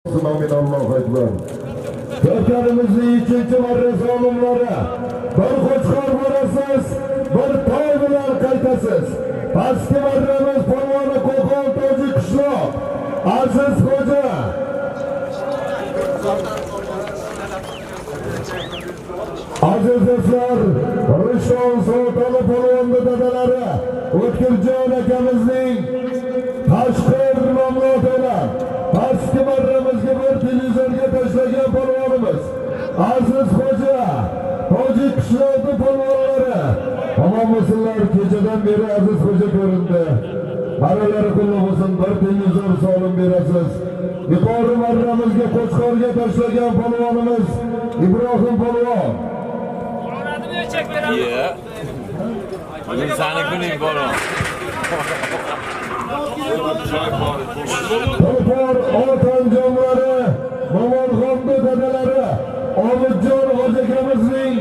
Amin Allohu akbar. Vatanimizning ikkinchi marra zolimlari. Bir qo'chqor borasiz, bir toy bilan qaytasiz. Pastki marramiz polvoni Qo'qon Tojik qishloq. Aziz xo'ja. Aziz do'stlar, Rishon Sultonli polvonni dadalari O'tkirjon akamizning tashqir mamlakatlar pastki marramizga bir televizorga tashlagan polvonimiz Aziz xo'ja, Tojik qishloqi polvonlari. Omon bo'lsinlar, kechadan beri Aziz xo'ja ko'rindi. Baralari qullab bo'lsin, bir televizor solim berasiz. Yuqori marramizga qo'chqorga tashlagan polvonimiz Ibrohim polvon. Yeah. Sani kuning polvon. To'por otanjonlari, Momon Xonda dadalari, Obidjon hojakamizning